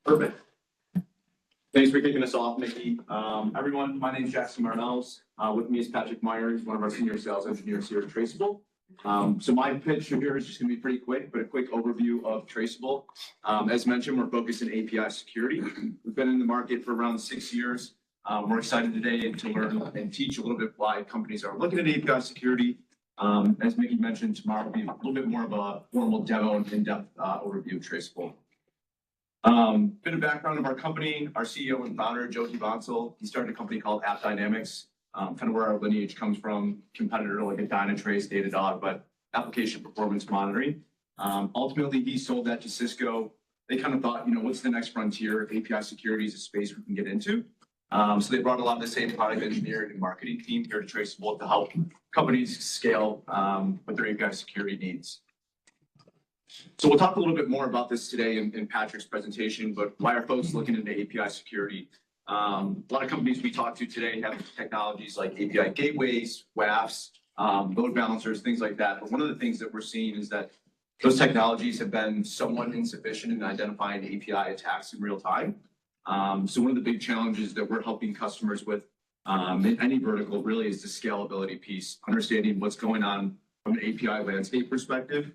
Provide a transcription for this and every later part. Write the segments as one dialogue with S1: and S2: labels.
S1: Perfect. Thanks for kicking us off, Mickey. Everyone, my name is Jackson Marnells. With me is Patrick Mawyer. He's one of our senior sales engineers here at Traceable. So my pitch here is just going to be pretty quick, but a quick overview of Traceable. As mentioned, we're focused in API security. We've been in the market for around 6 years. We're excited today to learn and teach a little bit why companies are looking at API security. As Mickey mentioned, tomorrow will be a little bit more of a formal demo and in-depth overview of Traceable. Bit of background of our company, our CEO and founder, Joe Bonsall, he started a company called App Dynamics, kind of where our lineage comes from, competitor like a Dynatrace, Datadog, but application performance monitoring. Ultimately, he sold that to Cisco. They kind of thought, what's the next frontier? API security is a space we can get into. So they brought a lot of the same product engineering and marketing team here to Traceable to help companies scale with their API security needs. So we'll talk a little bit more about this today in Patrick's presentation, but why are folks looking into API security? A lot of companies we talk to today have technologies like API gateways, WAFs, load balancers, things like that. But one of the things that we're seeing is that those technologies have been somewhat insufficient in identifying API attacks in real time. So one of the big challenges that we're helping customers with in any vertical really is the scalability piece, understanding what's going on from an API landscape perspective.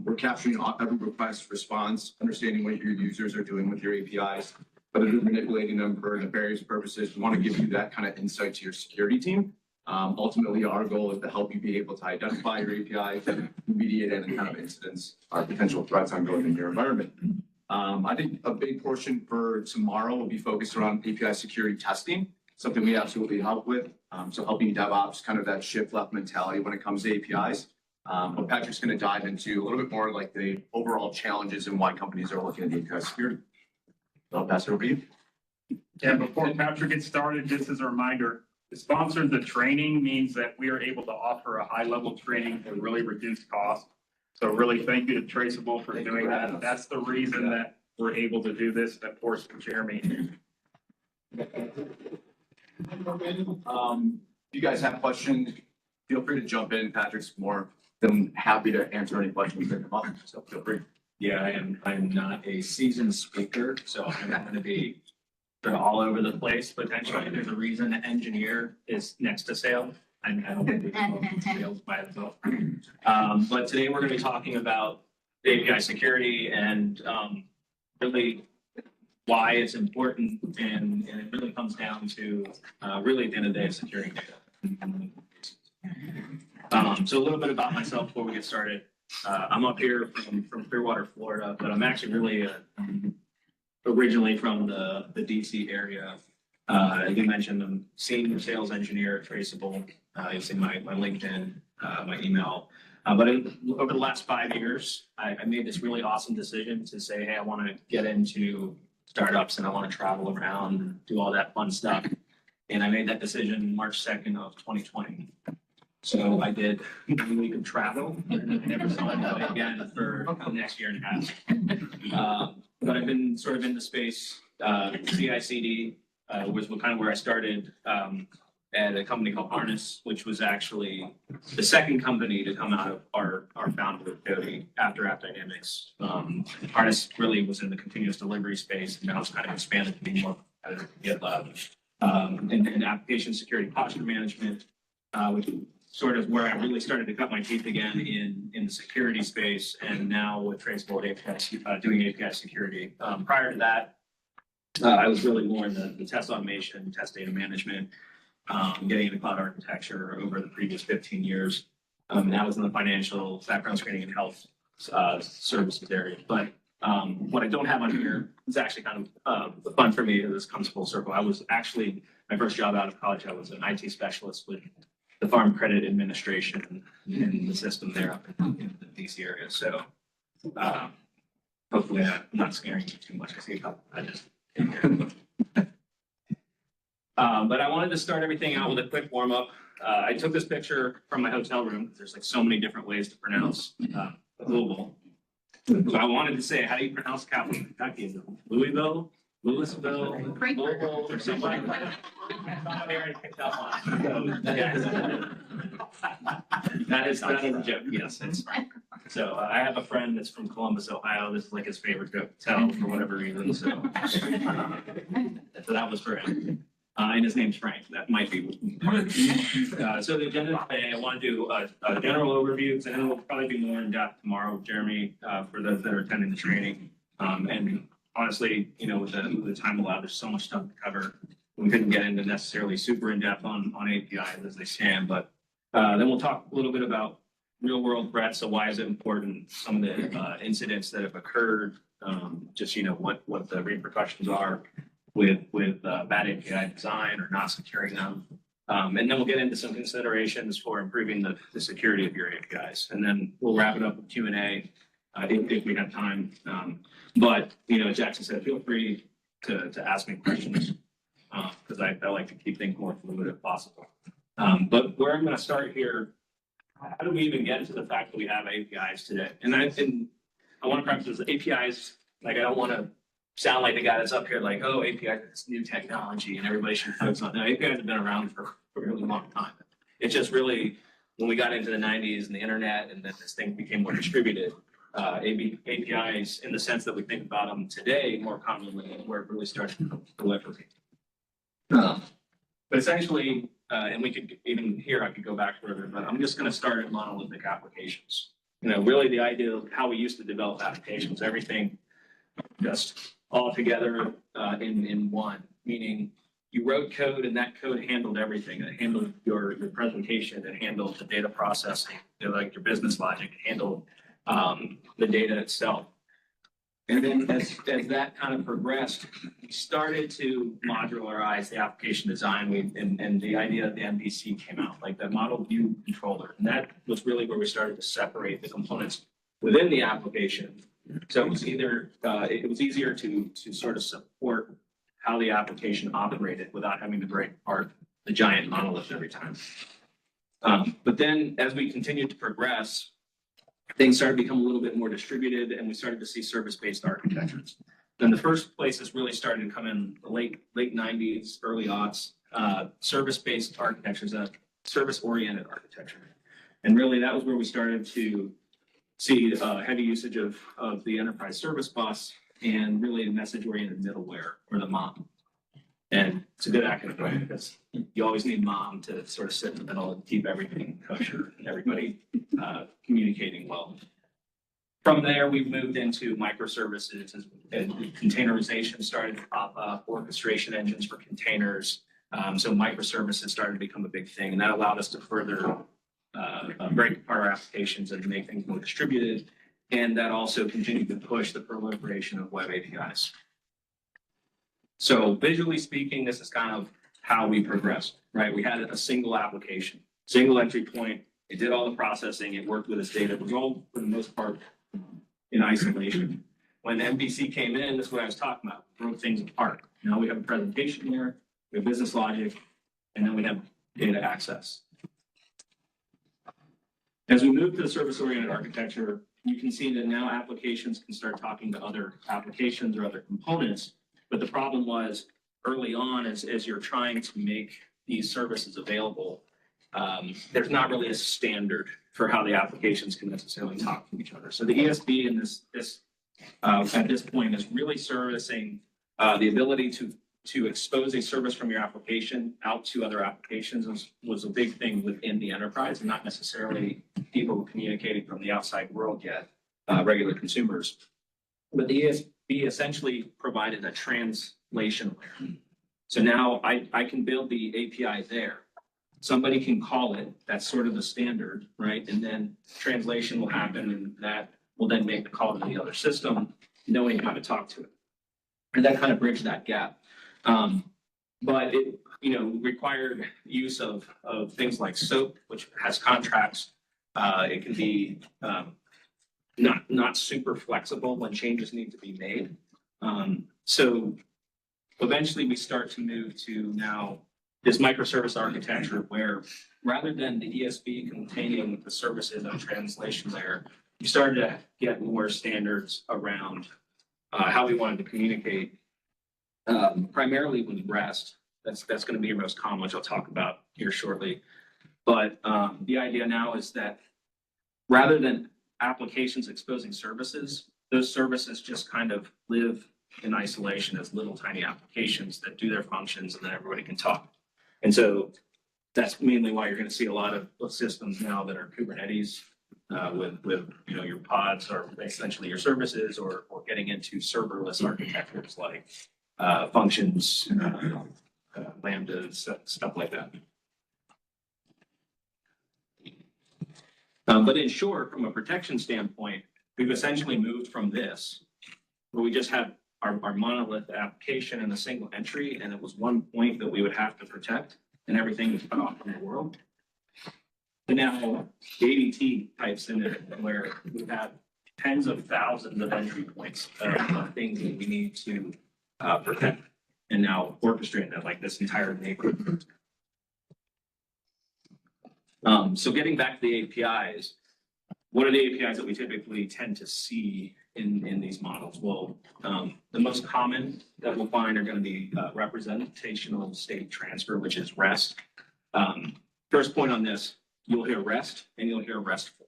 S1: We're capturing every request response, understanding what your users are doing with your APIs, whether they're manipulating them for nefarious purposes. We want to give you that kind of insight to your security team. Ultimately, our goal is to help you be able to identify your APIs and remediate any kind of incidents or potential threats ongoing in your environment. I think a big portion for tomorrow will be focused around API security testing, something we absolutely help with. So helping DevOps, kind of that shift left mentality when it comes to APIs. But Patrick's going to dive into a little bit more like the overall challenges and why companies are looking at API security. So I'll pass it over to you.
S2: Yeah, before Patrick gets started, just as a reminder, to sponsor the training means that we are able to offer a high level training at really reduced cost. So really thank you to Traceable for doing that. That's the reason that we're able to do this, and of course, for Jeremy.
S1: If you guys have questions, feel free to jump in. Patrick's more than happy to answer any questions that come up, so feel free.
S3: Yeah, I'm not a seasoned speaker, so I'm not going to be sort of all over the place potentially. There's a reason engineer is next to sales. I don't think sales by itself. But today we're going to be talking about API security and really why it's important, and it really comes down to really at the end of the day securing data. So a little bit about myself before we get started. I'm up here from Clearwater, Florida, but I'm actually really originally from the DC area. As you mentioned, I'm senior sales engineer at Traceable. You'll see my LinkedIn, my email. But over the last 5 years, I made this really awesome decision to say, hey, I want to get into startups and I want to travel around and do all that fun stuff. And I made that decision March 2nd of 2020. So I did 1 week of travel, and I never saw it again for the next year and a half. But I've been sort of in the space. CI/CD was kind of where I started at a company called Harness, which was actually the second company to come out of our founder, Cody, after App Dynamics. Harness really was in the continuous delivery space, and now it's kind of expanded to be more competitive with GitLab. And application security posture management, which sort of where I really started to cut my teeth again in the security space, and now with Traceable doing API security. Prior to that, I was really more in the test automation, test data management, getting into cloud architecture over the previous 15 years. And that was in the financial background screening and health services area. But what I don't have on here is actually kind of fun for me. This comes full circle. I was actually, my first job out of college, I was an IT specialist with the Farm Credit Administration and the system there up in the DC area. So hopefully I'm not scaring you too much. But I wanted to start everything out with a quick warm up. I took this picture from my hotel room. There's like so many different ways to pronounce Louisville. So I wanted to say, how do you pronounce capital Kentucky? Is it Louisville, Louisville, Louisville, or something. That is a joke, yes, it's Frank. So I have a friend that's from Columbus, Ohio. This is like his favorite hotel for whatever reason, so. So that was for him. And his name's Frank. That might be part. So the agenda today, I want to do a general overview, and then we'll probably be more in depth tomorrow with Jeremy, for those that are attending the training. And honestly, you know, with the time allowed, there's so much stuff to cover. We couldn't get into necessarily super in depth on APIs as they stand, but then we'll talk a little bit about real world threats. So why is it important? Some of the incidents that have occurred, just, you know, what the repercussions are with bad API design or not securing them. And then we'll get into some considerations for improving the security of your APIs. And then we'll wrap it up with Q&A if we have time. But, you know, Jackson said, feel free to ask me questions because I like to keep things more fluid if possible. But where I'm going to start here, how do we even get to the fact that we have APIs today? And I want to preface this, APIs, like I don't want to sound like the guy that's up here like, oh, API is new technology and everybody should focus on. No, APIs have been around for a really long time. It's just really, when we got into the 90s and the internet and then this thing became more distributed, APIs, in the sense that we think about them today more commonly, where it really started to proliferate. But essentially, and we could even here, I could go back further, but I'm just going to start at monolithic applications. You know, really the idea of how we used to develop applications, everything just all together in one, meaning you wrote code and that code handled everything. It handled your presentation, it handled the data processing, like your business logic, it handled the data itself. And then as that kind of progressed, we started to modularize the application design and the idea of the MVC came out, like the model view controller. And that was really where we started to separate the components within the application. So it was it was easier to sort of support how the application operated without having to break apart the giant monolith every time. But then as we continued to progress, things started to become a little bit more distributed and we started to see service-based architectures. Then the first places really started to come in the late 90s, early aughts, service-based architectures, service-oriented architecture. And really that was where we started to see heavy usage of the enterprise service bus and really the message-oriented middleware, or the MOM. And it's a good acronym because you always need MOM to sort of sit in the middle and keep everything kosher and everybody communicating well. From there, we've moved into microservices and containerization started to pop up, orchestration engines for containers. So microservices started to become a big thing, and that allowed us to further break apart our applications and make things more distributed. And that also continued to push the proliferation of web APIs. So visually speaking, this is kind of how we progressed, right? We had a single application, single entry point. It did all the processing. It worked with its data. It was all, for the most part, in isolation. When MVC came in, that's what I was talking about. Broke things apart. Now we have a presentation here, we have business logic, and then we have data access. As we move to the service-oriented architecture, you can see that now applications can start talking to other applications or other components. But the problem was early on, as you're trying to make these services available, there's not really a standard for how the applications can necessarily talk to each other. So the ESB in at this point is really servicing the ability to expose a service from your application out to other applications was a big thing within the enterprise, and not necessarily people communicating from the outside world yet, regular consumers. But the ESB essentially provided a translation layer. So now I can build the API there. Somebody can call it, that's sort of the standard, right? And then translation will happen and that will then make the call to the other system, knowing how to talk to it. And that kind of bridged that gap. But it, required use of things like SOAP, which has contracts. It can be not super flexible when changes need to be made. So eventually we start to move to now this microservice architecture where rather than the ESB containing the services and translation layer, we started to get more standards around how we wanted to communicate primarily with REST. That's going to be your most common, which I'll talk about here shortly. But the idea now is that rather than applications exposing services, those services just kind of live in isolation as little tiny applications that do their functions, and then everybody can talk. And so that's mainly why you're going to see a lot of systems now that are Kubernetes with your pods or essentially your services, or getting into serverless architectures like functions, lambdas, stuff like that. But in short, from a protection standpoint, we've essentially moved from this, where we just had our monolith application and a single entry, and it was one point that we would have to protect, and everything was cut off from the world. And now ADT types in it, where we have tens of thousands of entry points of things that we need to protect, and now orchestrate that like this entire neighborhood. So getting back to the APIs, what are the APIs that we typically tend to see in these models? Well, the most common that we'll find are going to be representational state transfer, which is REST. First point on this, you'll hear REST and you'll hear RESTful.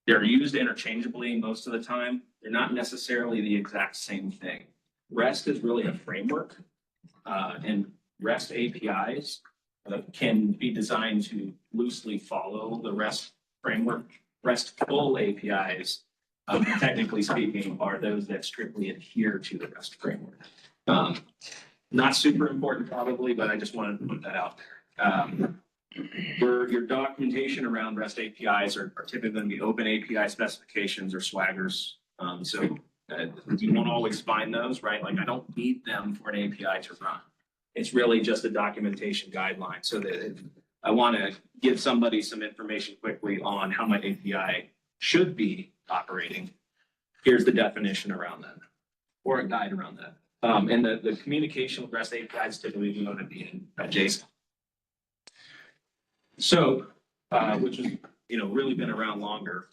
S3: They're used interchangeably most of the time. They're not necessarily the exact same thing. REST is really a framework, and REST APIs can be designed to loosely follow the REST framework. RESTful APIs, technically speaking, are those that strictly adhere to the REST framework. Not super important probably, but I just wanted to put that out there. For your documentation around REST APIs are typically going to be open API specifications or swaggers. So you won't always find those, right? Like I don't need them for an API to run. It's really just a documentation guideline, so that if I want to give somebody some information quickly on how my API should be operating, here's the definition around that, or a guide around that. And the communication with REST APIs typically going to be in JSON. So, which has really been around longer,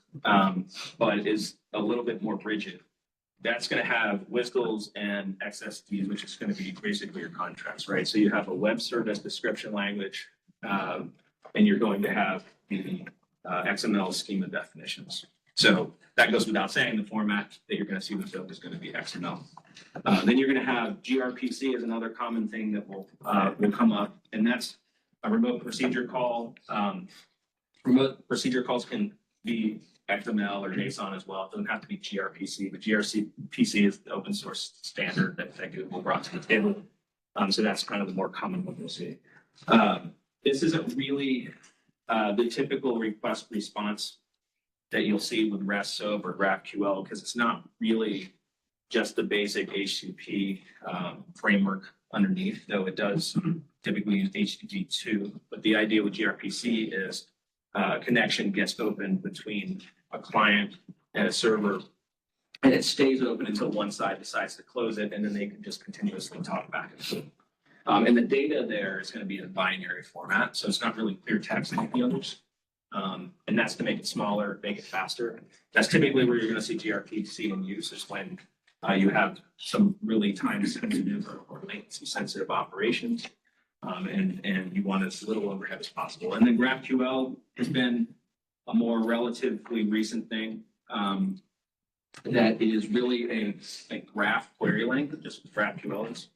S3: but is a little bit more rigid. That's going to have WSDLs and XSDs, which is going to be basically your contracts, right? So you have a web service description language, and you're going to have the XML schema definitions. So that goes without saying, the format that you're going to see with SOAP is going to be XML. Then you're going to have gRPC is another common thing that will come up, and that's a remote procedure call. Remote procedure calls can be XML or JSON as well. It doesn't have to be gRPC, but gRPC is the open source standard that Google brought to the table. So that's kind of the more common one we'll see. This isn't really the typical request response that you'll see with REST SOAP or GraphQL, because it's not really just the basic HTTP framework underneath, though it does typically use HTTP2. But the idea with gRPC is connection gets open between a client and a server, and it stays open until one side decides to close it, and then they can just continuously talk back and forth. And the data there is going to be in binary format, so it's not really clear text like the others. And that's to make it smaller, make it faster. That's typically where you're going to see gRPC in use, is when you have some really time-sensitive or latency-sensitive operations, and you want as little overhead as possible. And then GraphQL has been a more relatively recent thing that is really a graph query language, just GraphQL is.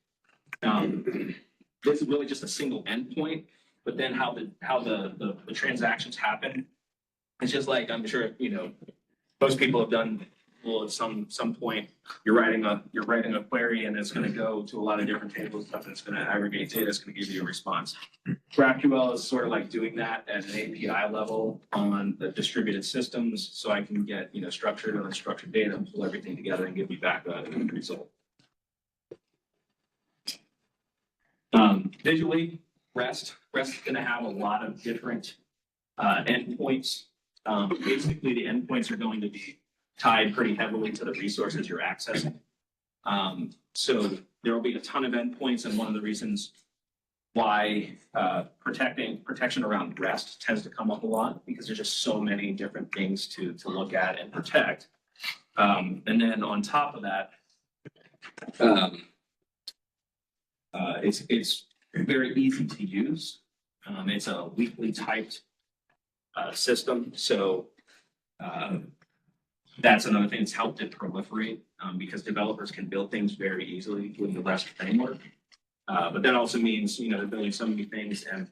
S3: This is really just a single endpoint, but then how the transactions happen, it's just like, I'm sure most people have done. Well, at some point, you're writing a query, and it's going to go to a lot of different tables and stuff, and it's going to aggregate data. It's going to give you a response. GraphQL is sort of like doing that at an API level on the distributed systems, so I can get structured and unstructured data and pull everything together and give you back a result. Visually, REST is going to have a lot of different endpoints. Basically, the endpoints are going to be tied pretty heavily to the resources you're accessing. So there will be a ton of endpoints, and one of the reasons why protection around REST tends to come up a lot, because there's just so many different things to look at and protect. And then on top of that, It's very easy to use. It's a weakly typed system, so that's another thing that's helped it proliferate because developers can build things very easily with the REST framework. But that also means, you know, they're building so many things and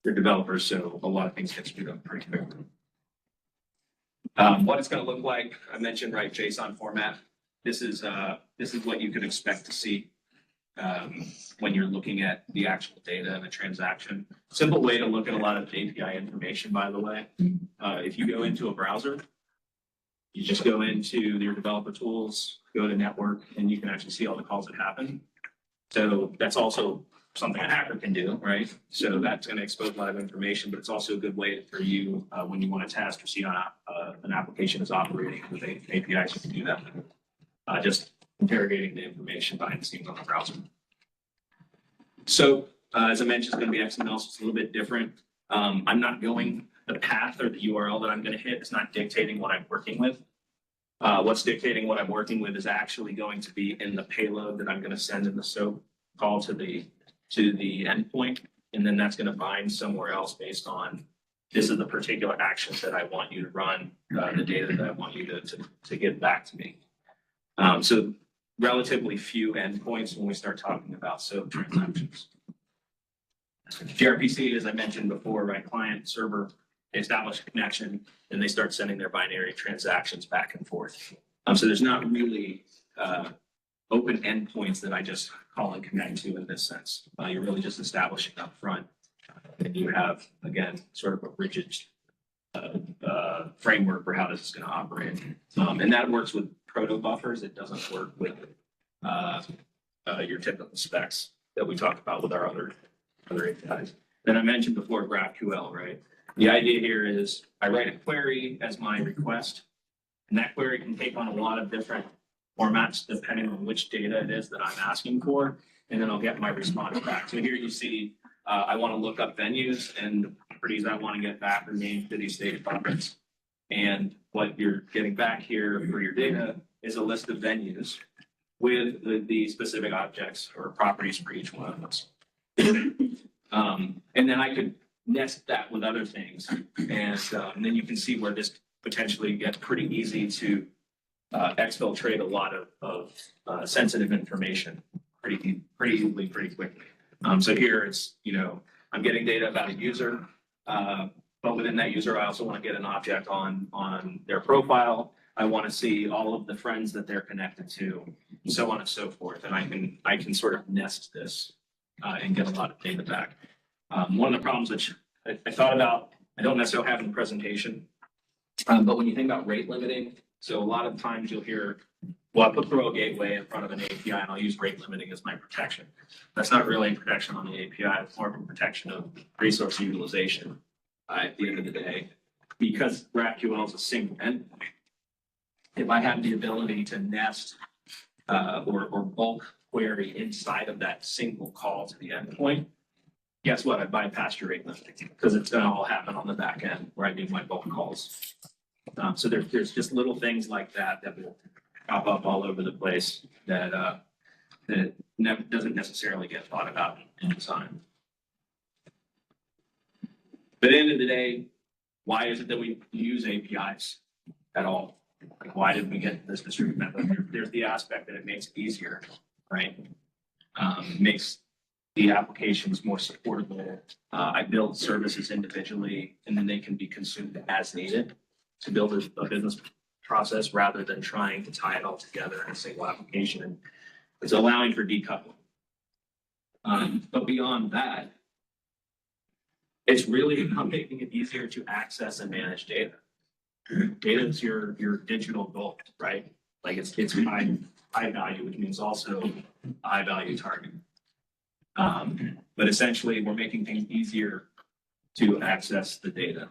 S3: they're developers, so a lot of things get screwed up pretty quickly. What it's going to look like, I mentioned, right, JSON format. This is what you could expect to see when you're looking at the actual data and the transaction. Simple way to look at a lot of API information, by the way. If you go into a browser, you just go into your developer tools, go to network, and you can actually see all the calls that happen. So that's also something a hacker can do, right? So that's going to expose a lot of information, but it's also a good way for you when you want to test or see how an application is operating with APIs, you can do that. Just interrogating the information behind the scenes on the browser. So as I mentioned, it's going to be XML, so it's a little bit different. I'm not going the path or the URL that I'm going to hit. It's not dictating what I'm working with. What's dictating what I'm working with is actually going to be in the payload that I'm going to send in the SOAP call to the endpoint, and then that's going to bind somewhere else based on this is the particular actions that I want you to run, the data that I want you to get back to me. So relatively few endpoints when we start talking about SOAP transactions. gRPC, as I mentioned before, right, client, server, they establish a connection, and they start sending their binary transactions back and forth. So there's not really open endpoints that I just call and connect to in this sense. You're really just establishing up front. And you have, again, sort of a rigid framework for how this is going to operate. And that works with proto buffers. It doesn't work with your typical specs that we talked about with our other APIs. Then I mentioned before GraphQL, right? The idea here is I write a query as my request, and that query can take on a lot of different formats depending on which data it is that I'm asking for, and then I'll get my response back. So here you see I want to look up venues, and the properties I want to get back are named city, state, province. And what you're getting back here for your data is a list of venues with the specific objects or properties for each one of those. And then I could nest that with other things. And then you can see where this potentially gets pretty easy to exfiltrate a lot of sensitive information pretty easily, pretty quickly. So here it's, you know, I'm getting data about a user, but within that user, I also want to get an object on their profile. I want to see all of the friends that they're connected to, so on and so forth. And I can sort of nest this and get a lot of data back. One of the problems which I thought about, I don't necessarily have in the presentation, but when you think about rate limiting, so a lot of times you'll hear, well, I put throw a gateway in front of an API and I'll use rate limiting as my protection. That's not really protection on the API, it's more of a protection of resource utilization at the end of the day. Because GraphQL is a single endpoint, if I have the ability to nest or bulk query inside of that single call to the endpoint, guess what? I bypass your rate limiting because it's going to all happen on the back end where I do my bulk calls. So there's just little things like that will pop up all over the place that doesn't necessarily get thought about in design. But at the end of the day, why is it that we use APIs at all? Like, why did we get this distributed method? There's the aspect that it makes it easier, right? Makes the applications more supportable. I build services individually, and then they can be consumed as needed to build a business process rather than trying to tie it all together in a single application. And it's allowing for decoupling. But beyond that, it's really about making it easier to access and manage data. Data is your digital gold, right? Like it's high value, which means also a high value target. But essentially, we're making things easier to access the data,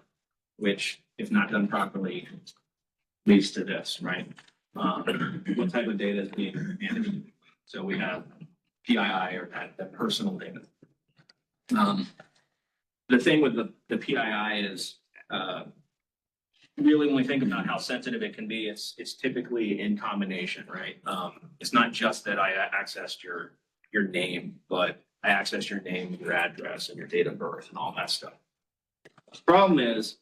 S3: which, if not done properly, leads to this, right? What type of data is being managed? So we have PII or that personal data. The thing with the PII is really when we think about how sensitive it can be, it's typically in combination, right? It's not just that I accessed your your name, but I access your name, your address, and your date of birth and all that stuff. The problem is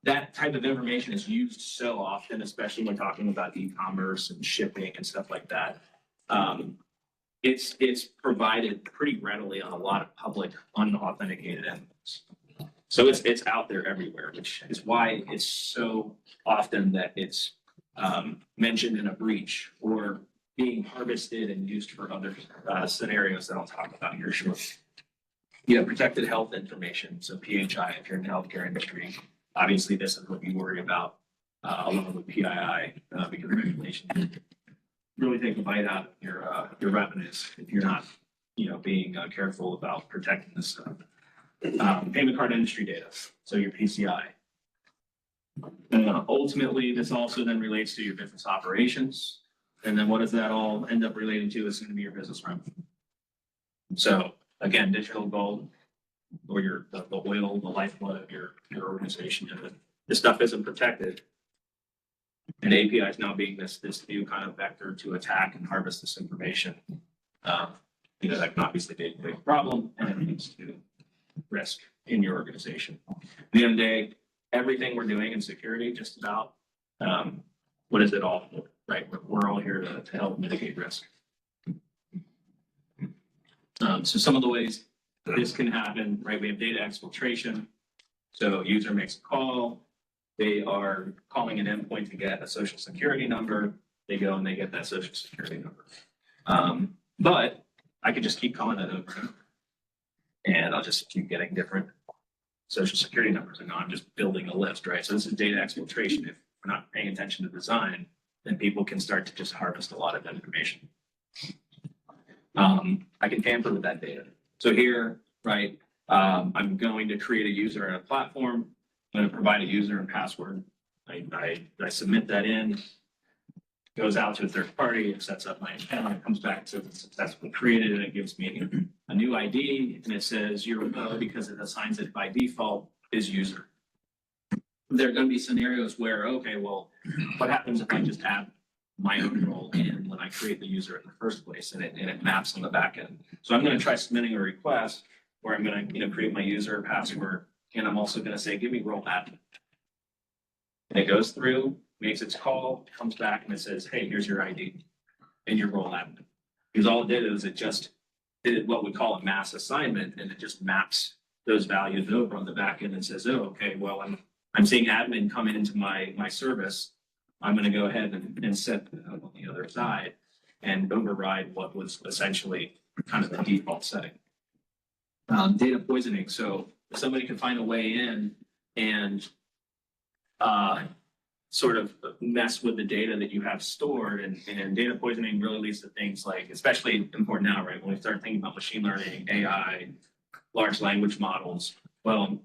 S3: that type of information is used so often, especially when talking about e-commerce and shipping and stuff like that. It's provided pretty readily on a lot of public unauthenticated endpoints. So it's out there everywhere, which is why it's so often that it's mentioned in a breach or being harvested and used for other scenarios that I'll talk about here shortly. You have protected health information, so PHI if you're in the healthcare industry. Obviously, this is what you worry about along with PII because regulations really take a bite out of your revenues if you're not, being careful about protecting this stuff. Payment card industry data, so your PCI. Ultimately, this also then relates to your business operations. And then what does that all end up relating to is going to be your business revenue. So again, digital gold or the oil, the lifeblood of your organization. And this stuff isn't protected. And API is now being this new kind of vector to attack and harvest this information. That can obviously be a big problem and it leads to risk in your organization. At the end of the day, everything we're doing in security, just about, what is it all for, right? We're all here to help mitigate risk. So some of the ways this can happen, right? We have data exfiltration. So user makes a call. They are calling an endpoint to get a social security number. They go and they get that social security number. But I could just keep calling that over. And I'll just keep getting different social security numbers. And now I'm just building a list, right? So this is data exfiltration. If we're not paying attention to design, then people can start to just harvest a lot of information. I can tamper with that data. So here, right, I'm going to create a user in a platform. I'm going to provide a user and password. I submit that in, goes out to a third party, it sets up my account, it comes back to it's successfully created, and it gives me a new ID, and it says your role, because it assigns it by default, is user. There are going to be scenarios where, okay, well, what happens if I just add my own role in when I create the user in the first place, and it maps on the back end. So I'm going to try submitting a request where I'm going to create my user password, and I'm also going to say, give me role admin. And it goes through, makes its call, comes back, and it says, hey, here's your ID and your role admin. Because all it did is it just did what we call a mass assignment, and it just maps those values over on the back end and says, oh, okay, well, I'm seeing admin come into my service. I'm going to go ahead and set on the other side and override what was essentially kind of the default setting. Data poisoning. So if somebody can find a way in and sort of mess with the data that you have stored, and data poisoning really leads to things like, especially important now, right? When we start thinking about machine learning, AI, large language models. Well,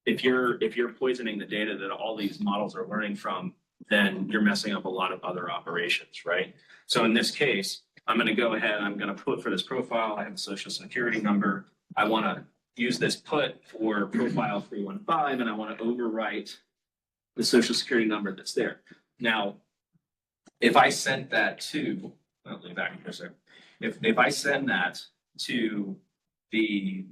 S3: if you're poisoning the data that all these models are learning from, then you're messing up a lot of other operations, right? So in this case, I'm going to go ahead, I'm going to put for this profile, I have a social security number. I want to use this put for profile 315, and I want to overwrite the social security number that's there. Now, if I sent that to, I'll leave back here, sir. If I send that to the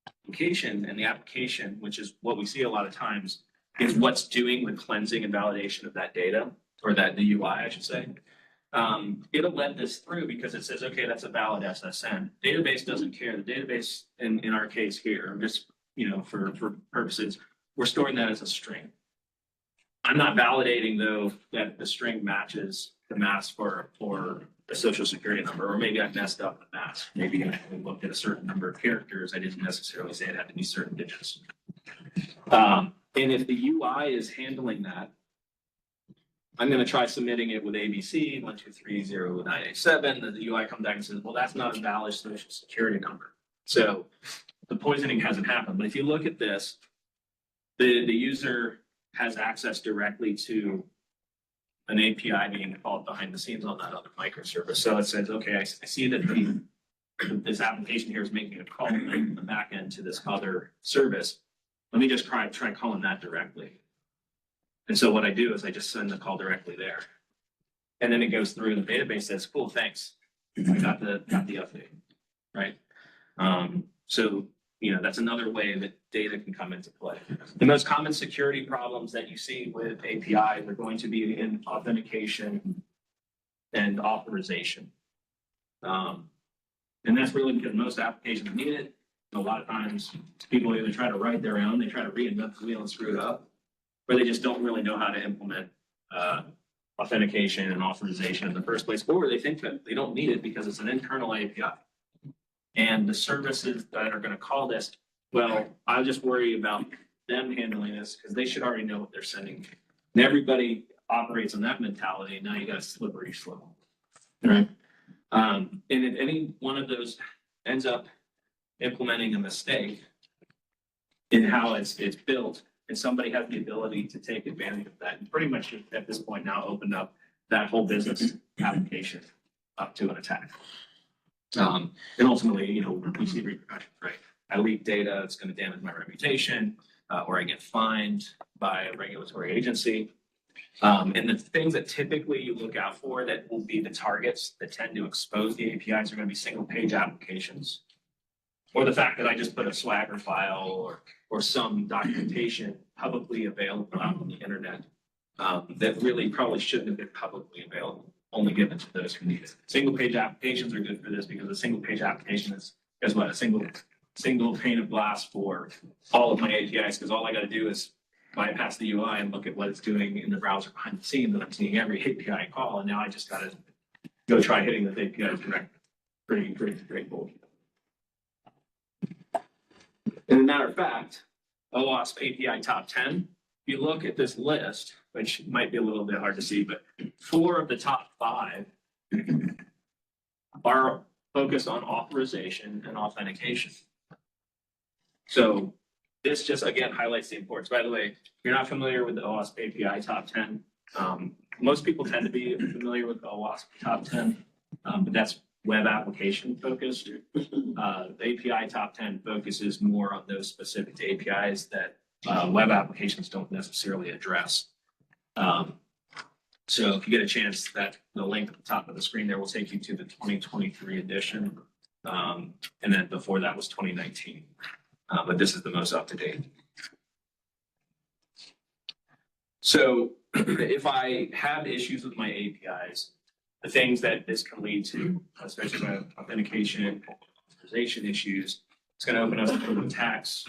S3: application, and the application, which is what we see a lot of times, is what's doing the cleansing and validation of that data, or that the UI, I should say. It'll let this through because it says, okay, that's a valid SSN. Database doesn't care. The database, in our case here, just for purposes, we're storing that as a string. I'm not validating though that the string matches the mask for the social security number, or maybe I messed up the mask. Maybe I looked at a certain number of characters. I didn't necessarily say it had to be certain digits. And if the UI is handling that, I'm going to try submitting it with ABC 1230987. The UI comes back and says, well, that's not a valid social security number. So the poisoning hasn't happened. But if you look at this, the user has access directly to an API being called behind the scenes on that other microservice. So it says, okay, I see that this application here is making a call from the back end to this other service. Let me just try calling that directly. And so what I do is I just send the call directly there. And then it goes through and the database says, cool, thanks. I got the update, right? So, that's another way that data can come into play. The most common security problems that you see with APIs are going to be in authentication and authorization. And that's really because most applications need it. A lot of times people either try to write their own, they try to reinvent the wheel and screw it up, or they just don't really know how to implement authentication and authorization in the first place, or they think that they don't need it because it's an internal API. And the services that are going to call this, well, I'll just worry about them handling this because they should already know what they're sending. And everybody operates on that mentality. And now you got a slippery slope, right? And if any one of those ends up implementing a mistake in how it's built, and somebody has the ability to take advantage of that, and pretty much at this point now opened up that whole business application up to an attack. And ultimately, we see repercussions, right? I leak data, it's going to damage my reputation, or I get fined by a regulatory agency. And the things that typically you look out for that will be the targets that tend to expose the APIs are going to be single page applications, or the fact that I just put a Swagger file or some documentation publicly available out on the internet that really probably shouldn't have been publicly available, only given to those who need it. Single page applications are good for this because a single page application is what, a single pane of glass for all of my APIs, because all I got to do is bypass the UI and look at what it's doing in the browser behind the scenes, and I'm seeing every API call, and now I just got to go try hitting those APIs directly. Pretty straightforward. And a matter of fact, OWASP API top 10, if you look at this list, which might be a little bit hard to see, but 4 of the top 5 are focused on authorization and authentication. So this just, again, highlights the importance. By the way, if you're not familiar with the OWASP API top 10, most people tend to be familiar with the OWASP top 10, but that's web application focused. The API top 10 focuses more on those specific APIs that web applications don't necessarily address. So if you get a chance, that the link at the top of the screen there will take you to the 2023 edition. And then before that was 2019. But this is the most up to date. So if I have issues with my APIs, the things that this can lead to, especially my authentication, authorization issues, it's going to open up for attacks,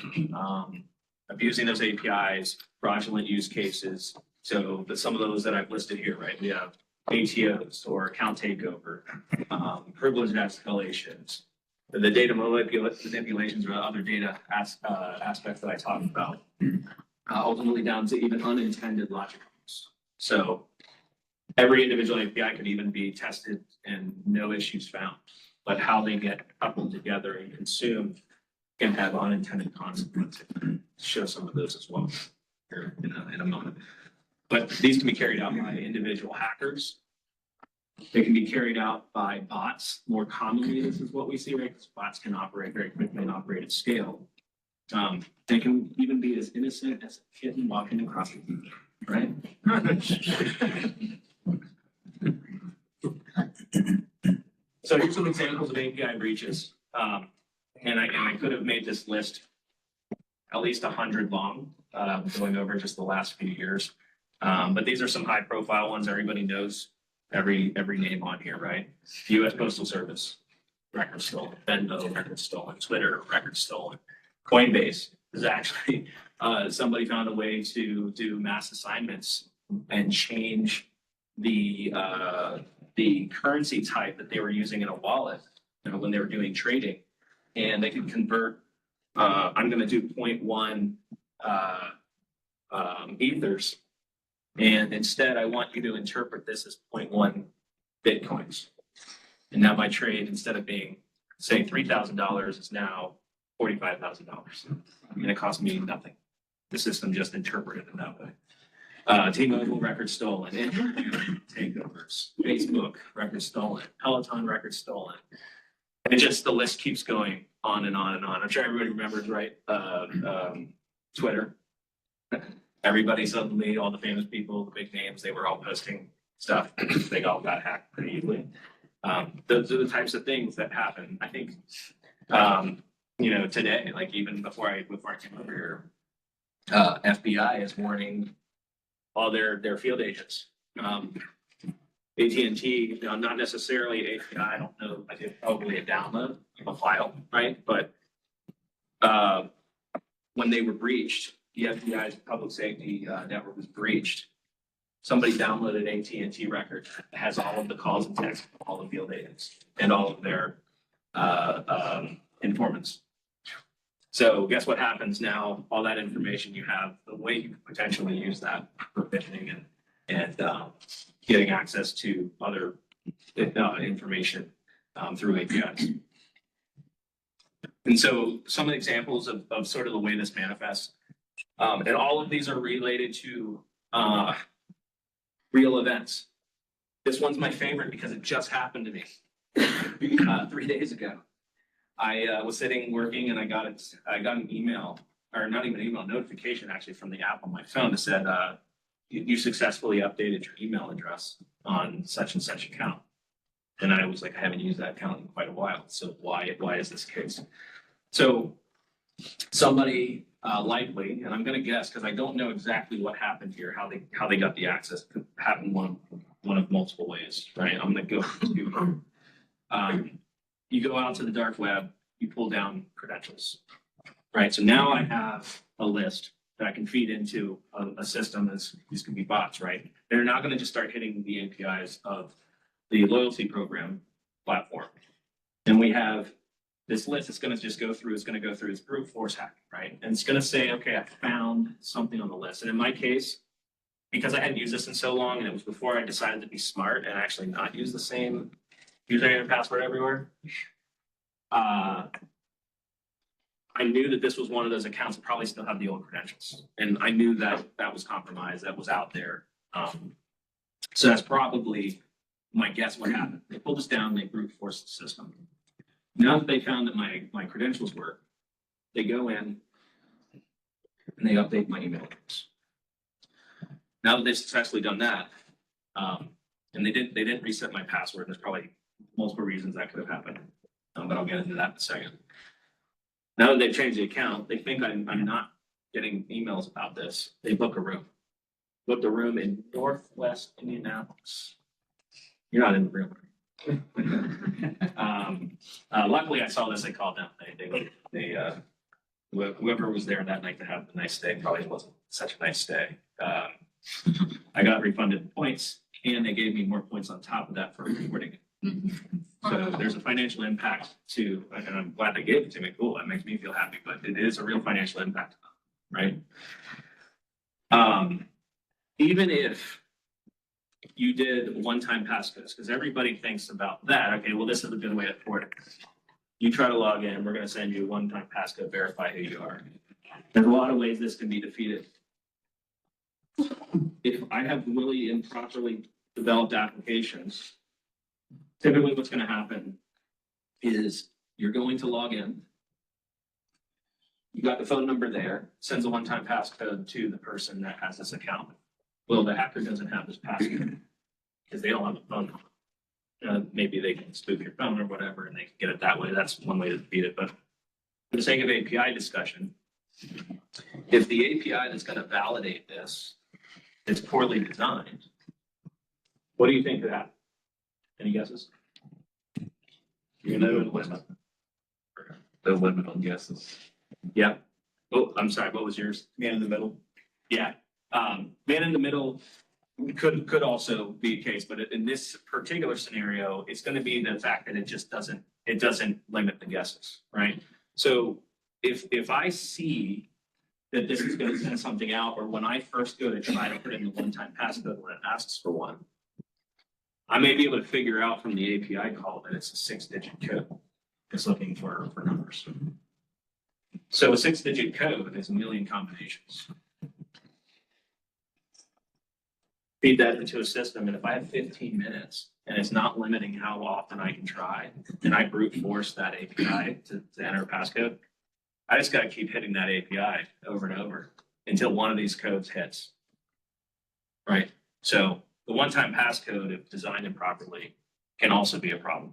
S3: abusing those APIs, fraudulent use cases. So some of those that I've listed here, right? We have ATOs or account takeover, privileged escalations, the data manipulations or other data aspects that I talked about, ultimately down to even unintended logic. So every individual API could even be tested and no issues found, but how they get coupled together and consumed can have unintended consequences. Show some of those as well here in a moment. But these can be carried out by individual hackers. They can be carried out by bots. More commonly, this is what we see, right? Because bots can operate very quickly and operate at scale. They can even be as innocent as a kitten walking across the beach, right? So here's some examples of API breaches. And I could have made this list at least 100 long, going over just the last few years. But these are some high profile ones. Everybody knows every name on here, right? US Postal Service, record stolen. Venmo, record stolen. Twitter, record stolen. Coinbase is actually, somebody found a way to do mass assignments and change the currency type that they were using in a wallet, when they were doing trading, and they could convert. I'm going to do 0.1 ethers, and instead I want you to interpret this as 0.1 bitcoins. And now my trade, instead of being, say, $3,000, is now $45,000, and it cost me nothing. The system just interpreted it that way. T-Mobile record stolen, takeovers, Facebook record stolen, Peloton record stolen. And just the list keeps going on and on and on. I'm sure everybody remembers, right? Twitter. Everybody suddenly, all the famous people, the big names, they were all posting stuff. They all got hacked pretty easily. Those are the types of things that happen. I think, today, like even before I came over here, FBI is warning all their field agents. AT&T, not necessarily API, I don't know, I think probably a download of a file, right? But when they were breached, the FBI's public safety network was breached. Somebody downloaded AT&T records that has all of the calls and texts, all the field agents, and all of their informants. So guess what happens now? All that information you have, the way you could potentially use that for phishing and getting access to other information through APIs. And so some of the examples of sort of the way this manifests, and all of these are related to real events. This one's my favorite because it just happened to me 3 days ago. I was sitting working and I got an email, or not even an email, notification actually from the app on my phone that said, you successfully updated your email address on such and such account. And I was like, I haven't used that account in quite a while. So why is this the case? So somebody likely, and I'm going to guess because I don't know exactly what happened here, how they got the access. It could happen one of multiple ways, right? I'm going to go to, you go out to the dark web, you pull down credentials, right? So now I have a list that I can feed into a system these can be bots, right? They're not going to just start hitting the APIs of the loyalty program platform. And we have this list. It's going to just go through. It's going to go through its brute force hacking, right? And it's going to say, okay, I found something on the list. And in my case, because I hadn't used this in so long, and it was before I decided to be smart and actually not use the same username and password everywhere, I knew that this was one of those accounts that probably still have the old credentials. And I knew that that was compromised, that was out there. So that's probably my guess what happened. They pulled us down, they brute forced the system. Now that they found that my credentials work, they go in and they update my email address. Now that they've successfully done that, and they didn't reset my password, there's probably multiple reasons that could have happened, but I'll get into that in a second. Now that they've changed the account, they think I'm not getting emails about this. They book a room. Booked a room in Northwest Indianapolis. You're not in the room. Luckily, I saw this. I called them. Whoever was there that night to have the nice stay probably wasn't such a nice stay. I got refunded points, and they gave me more points on top of that for reporting it. So there's a financial impact to, and I'm glad they gave it to me. Cool, that makes me feel happy. But it is a real financial impact, right? Even if you did one-time passcodes, because everybody thinks about that. Okay, well, this is a good way to port it. You try to log in, we're going to send you a one-time passcode, verify who you are. There's a lot of ways this can be defeated. If I have really improperly developed applications, typically what's going to happen is you're going to log in. You got the phone number there, sends a one-time passcode to the person that has this account. Well, the hacker doesn't have this passcode because they don't have a phone number. Maybe they can spoof your phone or whatever, and they can get it that way. That's one way to defeat it. But for the sake of API discussion, if the API that's going to validate this is poorly designed, what do you think could happen? Any guesses? You know,
S4: The limit on guesses.
S3: yeah. Oh, I'm sorry. What was yours?
S4: Man in the middle.
S3: Yeah. Man in the middle could also be a case, but in this particular scenario, it's going to be the fact that it doesn't limit the guesses, right? So if I see that this is going to send something out, or when I first go to try to put in the one-time passcode when it asks for one, I may be able to figure out from the API call that it's a 6-digit code. It's looking for numbers. So a 6-digit code is a million combinations. Feed that into a system, and if I have 15 minutes and it's not limiting how often I can try, and I brute force that API to enter a passcode, I just got to keep hitting that API over and over until one of these codes hits. Right? So the one-time passcode, if designed improperly, can also be a problem.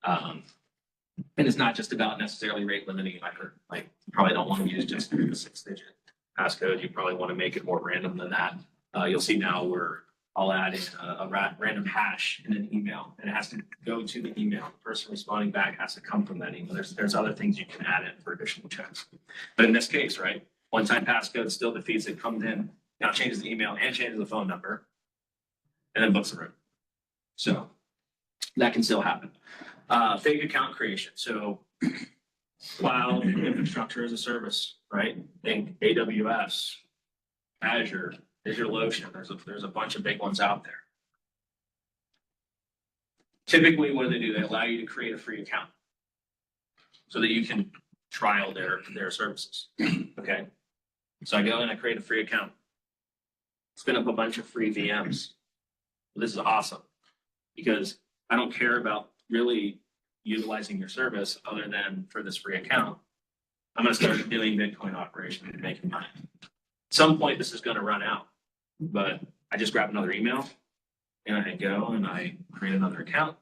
S3: And it's not just about necessarily rate limiting either. Like, you probably don't want to use just the 6-digit passcode. You probably want to make it more random than that. You'll see now where I'll add in a random hash in an email, and it has to go to the email. The person responding back has to come from that email. There's other things you can add in for additional checks. But in this case, right, one-time passcode still defeats it, comes in, now changes the email and changes the phone number, and then books the room. So that can still happen. Fake account creation. So cloud infrastructure as a service, right? Think AWS, Azure, DigitalOcean. There's a bunch of big ones out there. Typically, what do? They allow you to create a free account so that you can trial their services. Okay. So I go and I create a free account, spin up a bunch of free VMs. Well, this is awesome because I don't care about really utilizing your service other than for this free account. I'm going to start doing Bitcoin operations and making money. At some point, this is going to run out, but I just grab another email and I go and I create another account.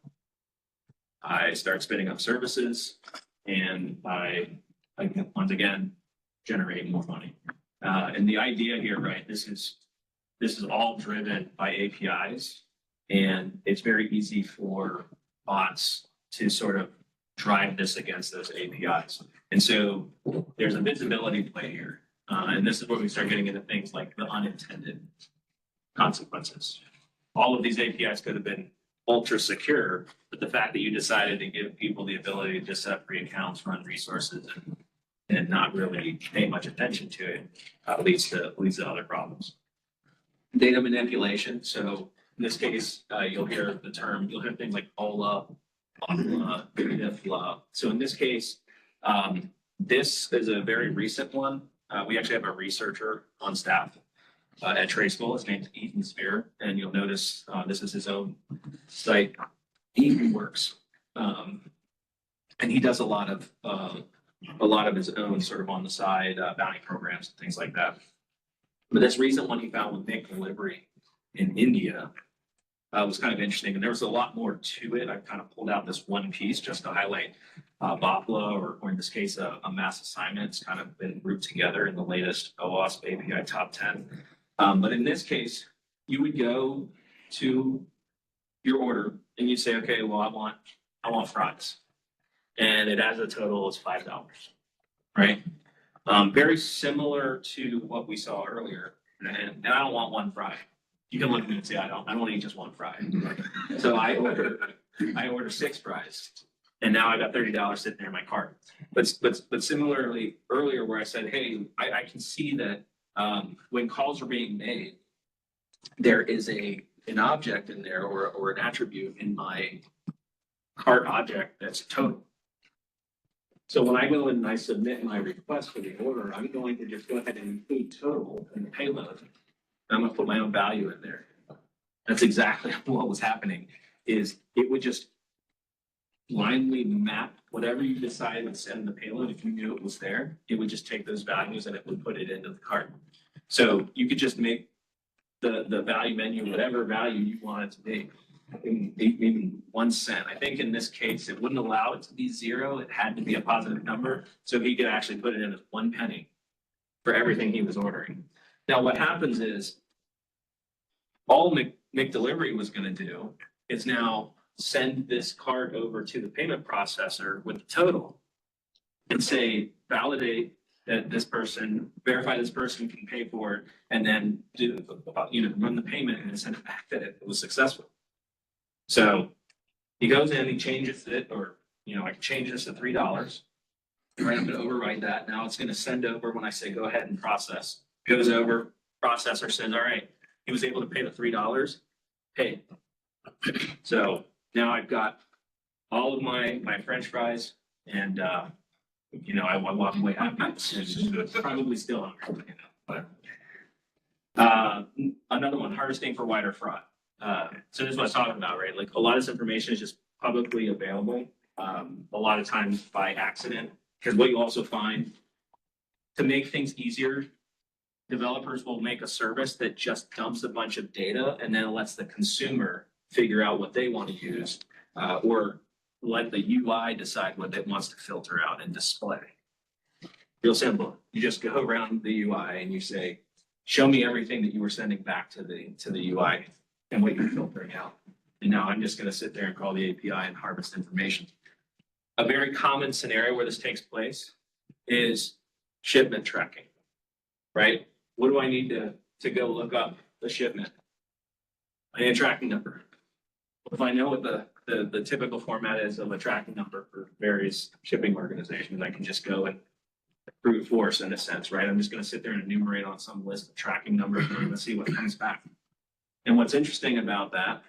S3: I start spinning up services and I once again generate more money. And the idea here, right? This is all driven by APIs, and it's very easy for bots to sort of drive this against those APIs. And so there's a visibility play here. And this is where we start getting into things like the unintended consequences. All of these APIs could have been ultra secure, but the fact that you decided to give people the ability to just set up free accounts, run resources, and not really pay much attention to it leads to other problems. Data manipulation. So in this case, you'll hear things like OLA, BIFLA. So in this case, this is a very recent one. We actually have a researcher on staff at Traceable. His name's Ethan Spear, and you'll notice this is his own site, Ethan Works, and he does a lot of his own sort of on the side bounty programs and things like that. But this recent one he found with Make Delivery in India was kind of interesting, and there was a lot more to it. I kind of pulled out this one piece just to highlight BOPLA, or in this case, a mass assignment. It's kind of been grouped together in the latest OWASP API top 10. But in this case, you would go to your order and you say, okay, well, I want fries, and it has a total is $5, right? Very similar to what we saw earlier, and I don't want one fry. You can look at me and say, I don't eat just one fry. So I order 6 fries, and now I got $30 sitting there in my cart. But similarly earlier where I said, hey, I can see that when calls are being made, there is an object in there or an attribute in my cart object that's total. So when I go and I submit my request for the order, I'm going to just go ahead and include total in the payload. I'm going to put my own value in there. That's exactly what was happening. Is it would just blindly map whatever you decided to send in the payload. If you knew it was there, it would just take those values and it would put it into the cart. So you could just make the value menu whatever value you want it to be. In 1 cent. I think in this case, it wouldn't allow it to be 0. It had to be a positive number. So he could actually put it in as 1 penny for everything he was ordering. Now, what happens is all McDelivery was going to do is now send this cart over to the payment processor with the total and say, validate that this person, verify this person can pay for it, and then run the payment and send it back that it was successful. So he goes in, he changes it, or, I can change this to $3. Right, I'm going to overwrite that. Now it's going to send over when I say go ahead and process. Goes over, processor says, all right, he was able to pay the $3, paid. So now I've got all of my French fries, and I walk away happy. Probably still hungry, but another one, harvesting for wider fraud. So this is what I was talking about, right? Like a lot of this information is just publicly available, a lot of times by accident, because what you also find to make things easier, developers will make a service that just dumps a bunch of data and then lets the consumer figure out what they want to use. or let the UI decide what it wants to filter out and display. Real simple. You just go around the UI and you say, show me everything that you were sending back to the UI and what you're filtering out. And now I'm just going to sit there and call the API and harvest information. A very common scenario where this takes place is shipment tracking, right? What do I need to go look up the shipment? I need a tracking number. If I know what the typical format is of a tracking number for various shipping organizations, I can just go and brute force in a sense, right? I'm just going to sit there and enumerate on some list of tracking numbers and let's see what comes back. And what's interesting about that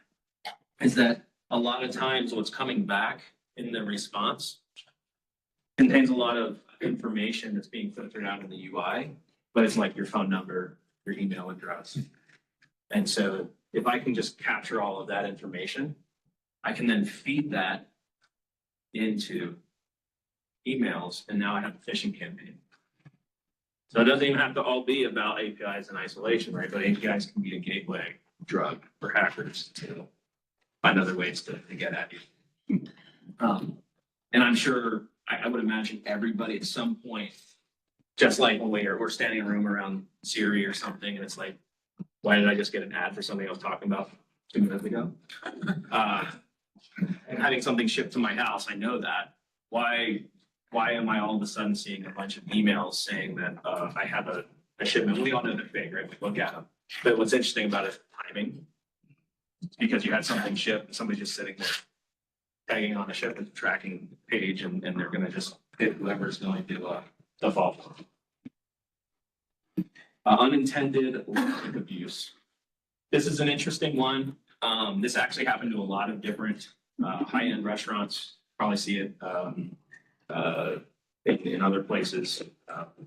S3: is that a lot of times what's coming back in the response contains a lot of information that's being filtered out in the UI, but it's like your phone number, your email address. And so if I can just capture all of that information, I can then feed that into emails, and now I have a phishing campaign. So it doesn't even have to all be about APIs in isolation, right? But APIs can be a gateway drug for hackers to find other ways to get at you. And I'm sure, I would imagine everybody at some point, just like when we're standing in a room around Siri or something, and it's like, why did I just get an ad for something I was talking about 2 minutes ago? And having something shipped to my house, I know that. Why am I all of a sudden seeing a bunch of emails saying that I have a shipment? We all know they're fake, right? We look at them. But what's interesting about it is timing. It's because you had something shipped and somebody's just sitting there tagging on the shipment tracking page, and they're going to just hit whoever's going to default. Unintended logic abuse. This is an interesting one. This actually happened to a lot of different high-end restaurants. Probably see it in other places.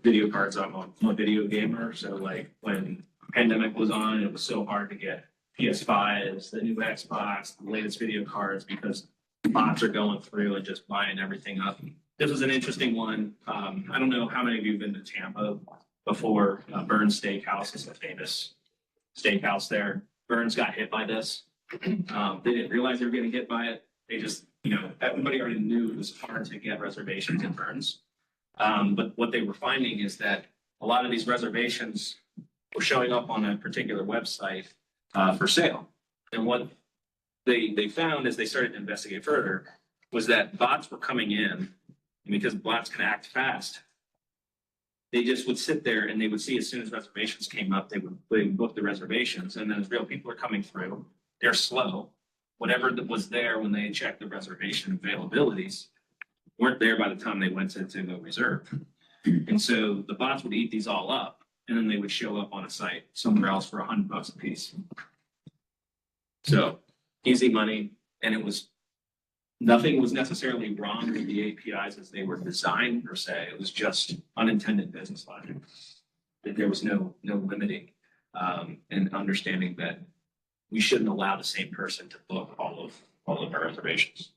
S3: Video cards. I'm a video gamer, so like when pandemic was on, it was so hard to get PS5s, the new Xbox, the latest video cards, because bots are going through and just buying everything up. This was an interesting one. I don't know how many of you have been to Tampa before. Burns Steakhouse is a famous steakhouse there. Burns got hit by this. They didn't realize they were getting hit by it. They just, everybody already knew it was hard to get reservations at Burns. But what they were finding is that a lot of these reservations were showing up on a particular website for sale. And what they found as they started to investigate further was that bots were coming in, and because bots can act fast, they just would sit there and they would see as soon as reservations came up, they would book the reservations. And then as real people are coming through, they're slow. Whatever was there when they checked the reservation availabilities weren't there by the time they went to go reserve. And so the bots would eat these all up, and then they would show up on a site somewhere else for $100 a piece. So easy money, and nothing was necessarily wrong with the APIs as they were designed per se. It was just unintended business logic. That there was no limiting and understanding that we shouldn't allow the same person to book all of our reservations.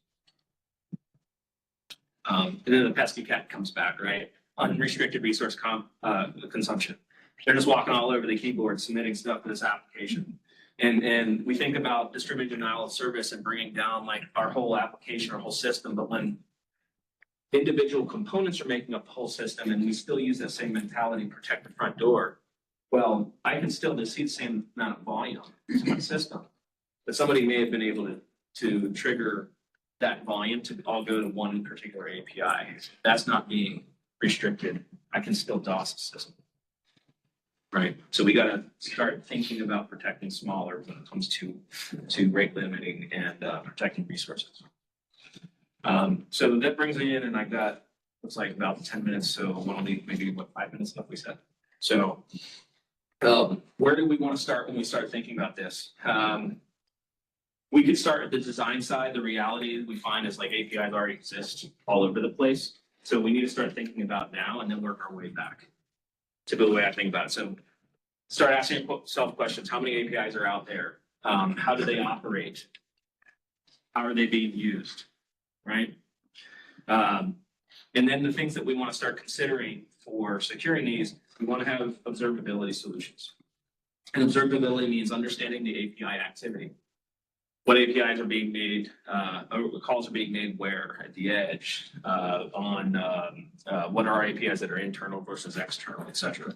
S3: And then the pesky cat comes back, right? Unrestricted resource consumption. They're just walking all over the keyboard, submitting stuff to this application. And we think about distributed denial of service and bringing down like our whole application, our whole system. But when individual components are making up the whole system and we still use that same mentality, protect the front door, well, I can still see the same amount of volume in my system. But somebody may have been able to trigger that volume to all go to one particular API. That's not being restricted. I can still DOS the system. Right. So we got to start thinking about protecting smaller when it comes to rate limiting and protecting resources. So that brings me in, and I got looks like about 10 minutes. So we'll only maybe 5 minutes left, we said. So where do we want to start when we start thinking about this? We could start at the design side. The reality we find is like APIs already exist all over the place. So we need to start thinking about now and then work our way back. Typical way I think about it. So start asking yourself questions. How many APIs are out there? How do they operate? How are they being used? Right? And then the things that we want to start considering for securing these, we want to have observability solutions. And observability means understanding the API activity. what APIs are being made, or calls are being made where at the edge, what are APIs that are internal versus external, et cetera.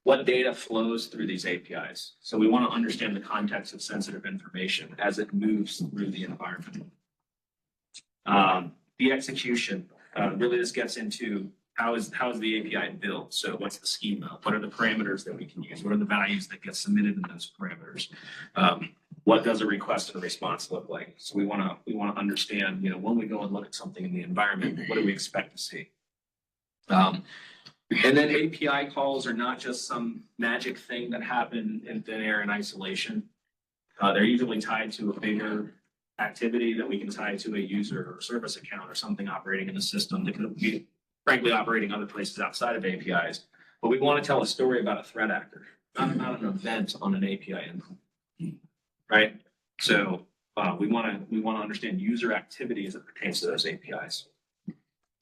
S3: What data flows through these APIs? So we want to understand the context of sensitive information as it moves through the environment. The execution, really this gets into how is the API built? So what's the schema? What are the parameters that we can use? What are the values that get submitted in those parameters? What does a request and a response look like? So we want to understand, when we go and look at something in the environment, what do we expect to see? And then API calls are not just some magic thing that happen in thin air in isolation. They're usually tied to a bigger activity that we can tie to a user or service account or something operating in the system that could be frankly operating other places outside of APIs. But we want to tell a story about a threat actor, not an event on an API endpoint, right? So we want to understand user activity as it pertains to those APIs.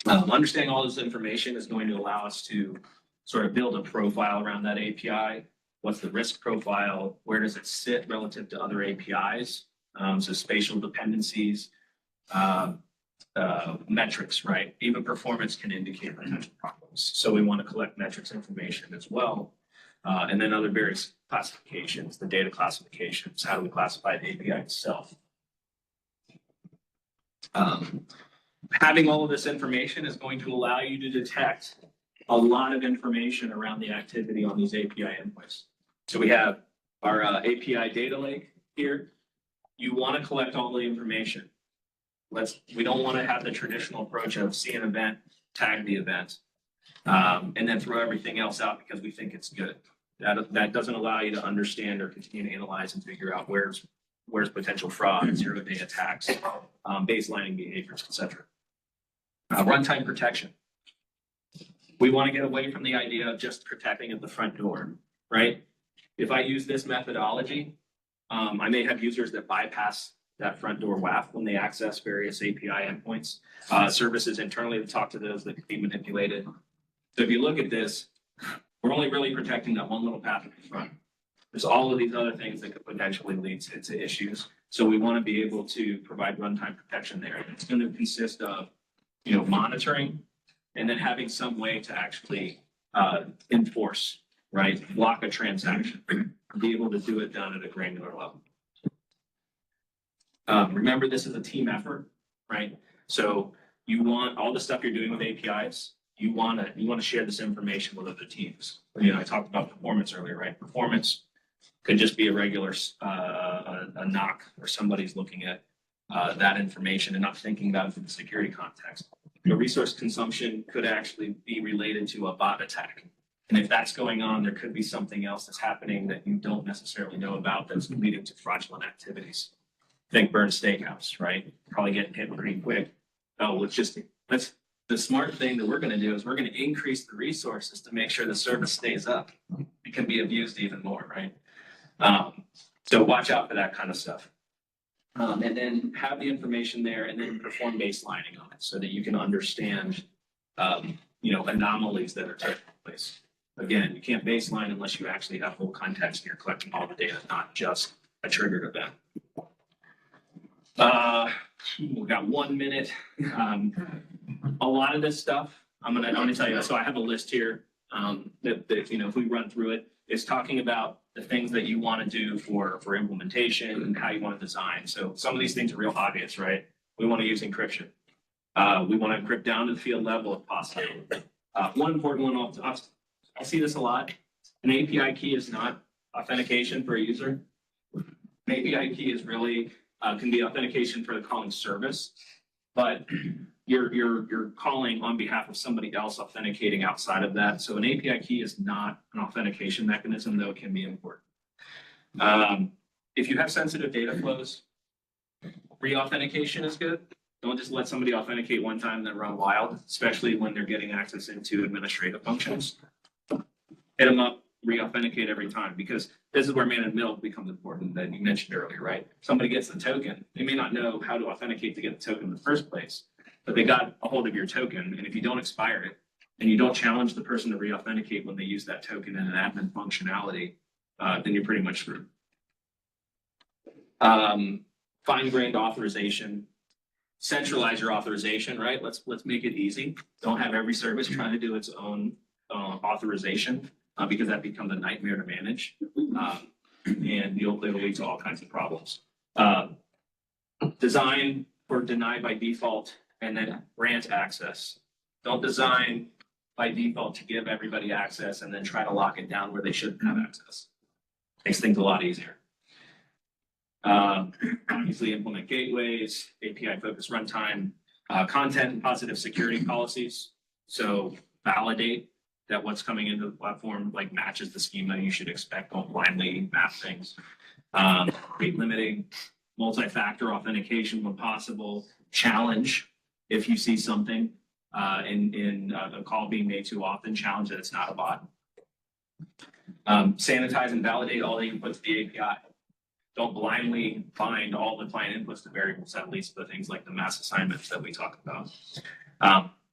S3: Understanding all this information is going to allow us to sort of build a profile around that API. What's the risk profile? Where does it sit relative to other APIs? So spatial dependencies, metrics, right? Even performance can indicate potential problems. So we want to collect metrics information as well. And then other various classifications, the data classifications. How do we classify the API itself? Having all of this information is going to allow you to detect a lot of information around the activity on these API endpoints. So we have our API data lake here. You want to collect all the information. We don't want to have the traditional approach of see an event, tag the event, and then throw everything else out because we think it's good. That doesn't allow you to understand or continue to analyze and figure out where's potential fraud, zero-day attacks, baselining behaviors, et cetera. Runtime protection. We want to get away from the idea of just protecting at the front door, right? If I use this methodology, I may have users that bypass that front door WAF when they access various API endpoints, services internally to talk to those that could be manipulated. So if you look at this, we're only really protecting that one little path at the front. There's all of these other things that could potentially lead to issues. So we want to be able to provide runtime protection there. It's going to consist of, monitoring and then having some way to actually enforce, right? Block a transaction, be able to do it down at a granular level. Remember, this is a team effort, right? So you want all the stuff you're doing with APIs, you want to share this information with other teams. I talked about performance earlier, right? Performance could just be a regular a knock where somebody's looking at that information and not thinking about it from the security context. Resource consumption could actually be related to a bot attack. And if that's going on, there could be something else that's happening that you don't necessarily know about that's leading to fraudulent activities. Think burn steakhouse, right? Probably getting hit pretty quick. That's the smart thing that we're going to do is we're going to increase the resources to make sure the service stays up. It can be abused even more, right? So watch out for that kind of stuff. And then have the information there and then perform baselining on it so that you can understand, anomalies that are taking place. Again, you can't baseline unless you actually have full context and you're collecting all the data, not just a triggered event. We've got 1 minute. A lot of this stuff, I'm gonna tell you. So I have a list here that if we run through it, it's talking about the things that you want to do for implementation and how you want to design. So some of these things are real obvious, right? We want to use encryption. We want to encrypt down to the field level if possible. One important one, I see this a lot. An API key is not authentication for a user. An API key is really can be authentication for the calling service, but you're calling on behalf of somebody else authenticating outside of that. So an API key is not an authentication mechanism, though it can be important. If you have sensitive data flows, re-authentication is good. Don't just let somebody authenticate one time and then run wild, especially when they're getting access into administrative functions. Hit them up, re-authenticate every time, because this is where man in middle becomes important that you mentioned earlier, right? Somebody gets the token. They may not know how to authenticate to get the token in the first place, but they got a hold of your token. And if you don't expire it and you don't challenge the person to re-authenticate when they use that token in an admin functionality, then you're pretty much screwed. fine-grained authorization, centralize your authorization, right? Let's make it easy. Don't have every service trying to do its own authorization because that becomes a nightmare to manage. And it'll lead to all kinds of problems. Design for deny by default and then grant access. Don't design by default to give everybody access and then try to lock it down where they shouldn't have access. Makes things a lot easier. Obviously implement gateways, API focused runtime, content and positive security policies. So validate that what's coming into the platform like matches the schema you should expect. Don't blindly map things. Rate limiting, multi-factor authentication when possible. Challenge if you see something in a call being made too often, challenge that it's not a bot. Sanitize and validate all the inputs to the API. Don't blindly bind all the client inputs to variables, at least the things like the mass assignments that we talked about.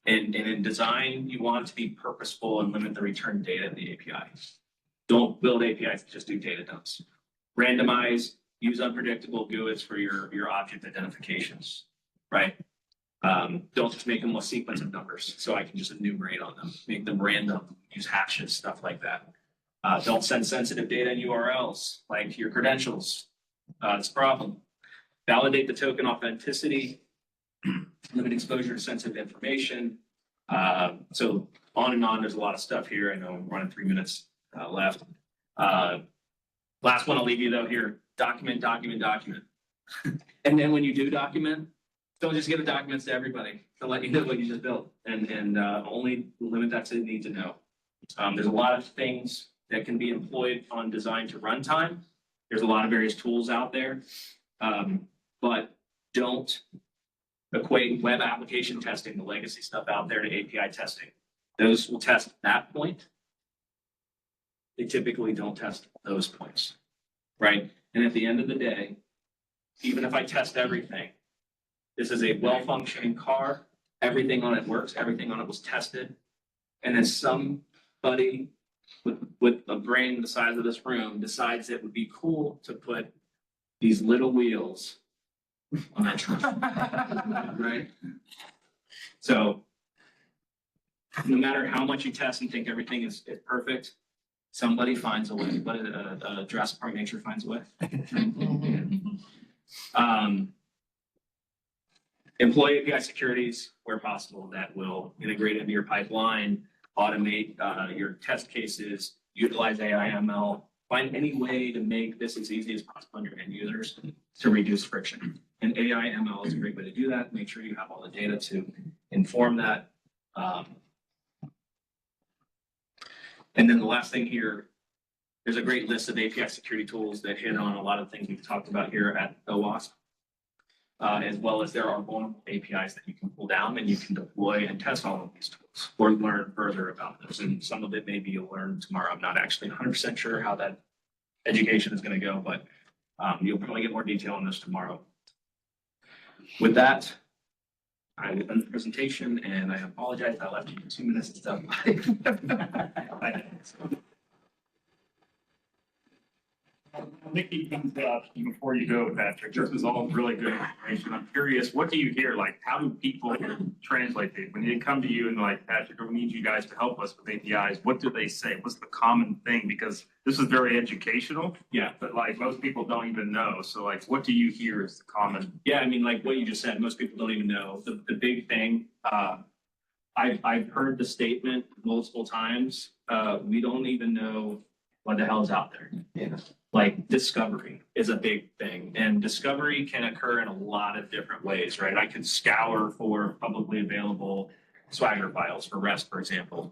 S3: And in design, you want it to be purposeful and limit the return data in the API. Don't build APIs to just do data dumps. Randomize, use unpredictable GUIDs for your object identifications, right? Don't just make them a sequence of numbers so I can just enumerate on them. Make them random, use hashes, stuff like that. Don't send sensitive data in URLs like your credentials. It's a problem. Validate the token authenticity, limit exposure to sensitive information. So on and on, there's a lot of stuff here. I know I'm running 3 minutes left. Last one I'll leave you though here, document. And then when you do document, don't just give the documents to everybody to let you know what you just built and only limit that to the need to know. There's a lot of things that can be employed on design to runtime. There's a lot of various tools out there, but don't equate web application testing, the legacy stuff out there, to API testing. Those will test that point. They typically don't test those points, right? And at the end of the day, even if I test everything, this is a well-functioning car. Everything on it works. Everything on it was tested. And then somebody with a brain the size of this room decides it would be cool to put these little wheels on that truck, right? So no matter how much you test and think everything is perfect, somebody finds a way, but Jurassic Park nature finds a way. Employ API securities where possible that will integrate into your pipeline, automate your test cases, utilize AI/ML, find any way to make this as easy as possible on your end users to reduce friction. And AI/ML is a great way to do that. Make sure you have all the data to inform that. And then the last thing here, there's a great list of API security tools that hit on a lot of things we've talked about here at OWASP. As well as there are vulnerable APIs that you can pull down and you can deploy and test all of these tools or learn further about this. And some of it maybe you'll learn tomorrow. I'm not actually 100% sure how that education is going to go, but you'll probably get more detail on this tomorrow. With that, I'm done the presentation and I apologize. I left you 2 minutes to stuff.
S2: Nikki comes up before you go, Patrick. This is all really good information. I'm curious, what do you hear? Like, how do people translate it? When they come to you and like, Patrick, we need you guys to help us with APIs, what do they say? What's the common thing? Because this is very educational.
S3: Yeah.
S2: But like most people don't even know. So like, what do you hear is the common?
S3: Yeah, I mean, like what you just said, most people don't even know. The big thing, I've heard the statement multiple times. We don't even know what the hell's out there.
S1: Yeah.
S3: Like discovery is a big thing, and discovery can occur in a lot of different ways, right? I can scour for publicly available Swagger files for REST, for example.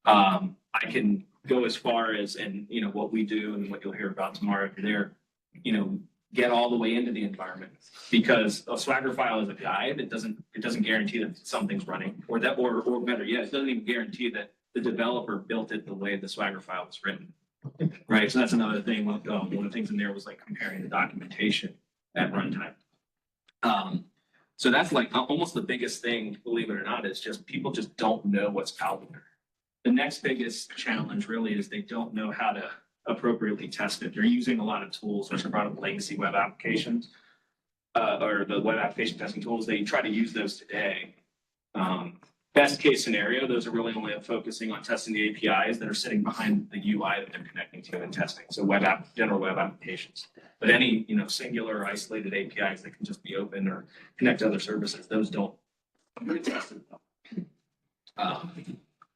S3: I can go as far as, and you know, what we do and what you'll hear about tomorrow if you're there, you know, get all the way into the environment, because a Swagger file is a guide. It doesn't guarantee that something's running, or better yet, it doesn't even guarantee that the developer built it the way the Swagger file was written. Right, so that's another thing. One of the things in there was like comparing the documentation at runtime. So that's like almost the biggest thing, believe it or not, is just people just don't know what's out there. The next biggest challenge really is they don't know how to appropriately test it. They're using a lot of tools, which are brought up legacy web applications. or the web application testing tools, they try to use those today. Best case scenario, those are really only focusing on testing the APIs that are sitting behind the UI that they're connecting to and testing. So general web applications. But any, singular or isolated APIs that can just be open or connect to other services, those don't get tested.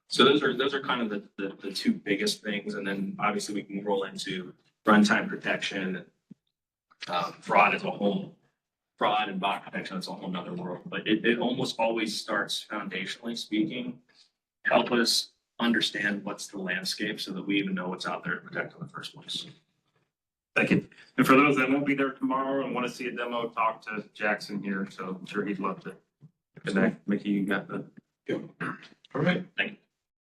S3: So those are kind of the two biggest things. And then obviously we can roll into runtime protection, fraud as a whole. Fraud and bot protection is a whole nother world, but it almost always starts foundationally speaking, help us understand what's the landscape so that we even know what's out there to protect in the first place.
S2: Thank you. And for those that won't be there tomorrow and want to see a demo, talk to Jackson here. So I'm sure he'd love to connect. Mickey, you got the.
S1: All right.
S3: Thank you.